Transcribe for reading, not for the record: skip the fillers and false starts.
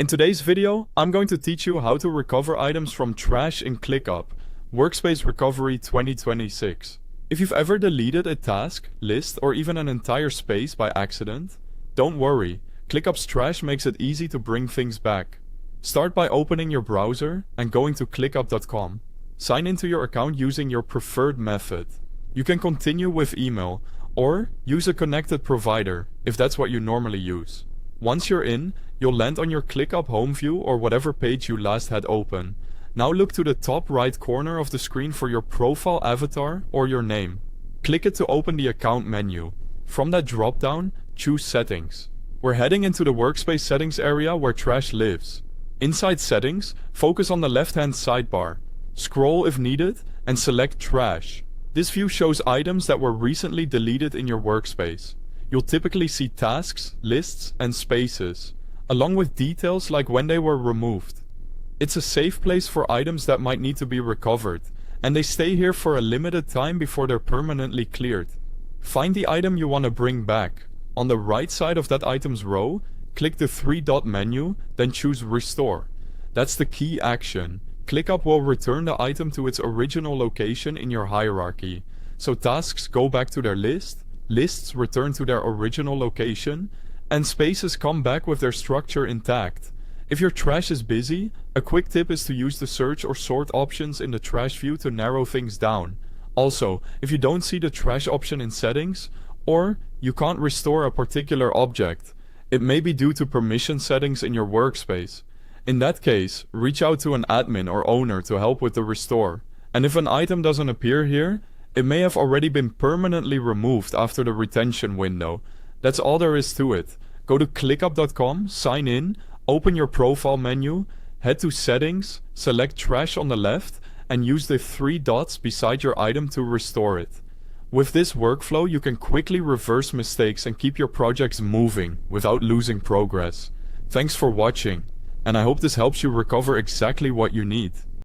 In today's video, I'm going to teach you how to recover items from trash in ClickUp, Workspace Recovery 2026. If you've ever deleted a task, list, or even an entire space by accident, don't worry, ClickUp's trash makes it easy to bring things back. Start by opening your browser and going to clickup.com. Sign into your account using your preferred method. You can continue with email, or use a connected provider, if that's what you normally use. Once you're in, you'll land on your ClickUp home view or whatever page you last had open. Now look to the top right corner of the screen for your profile avatar or your name. Click it to open the account menu. From that drop-down, choose Settings. We're heading into the Workspace settings area where trash lives. Inside Settings, focus on the left-hand sidebar. Scroll if needed and select Trash. This view shows items that were recently deleted in your workspace. You'll typically see tasks, lists, and spaces, along with details like when they were removed. It's a safe place for items that might need to be recovered, and they stay here for a limited time before they're permanently cleared. Find the item you want to bring back. On the right side of that item's row, click the three-dot menu, then choose Restore. That's the key action. ClickUp will return the item to its original location in your hierarchy, so tasks go back to their list, lists return to their original location, and spaces come back with their structure intact. If your trash is busy, a quick tip is to use the search or sort options in the trash view to narrow things down. Also, if you don't see the trash option in settings, or you can't restore a particular object, it may be due to permission settings in your workspace. In that case, reach out to an admin or owner to help with the restore. And if an item doesn't appear here, it may have already been permanently removed after the retention window. That's all there is to it. Go to clickup.com, sign in, open your profile menu, head to Settings, select Trash on the left, and use the three dots beside your item to restore it. With this workflow, you can quickly reverse mistakes and keep your projects moving without losing progress. Thanks for watching, and I hope this helps you recover exactly what you need.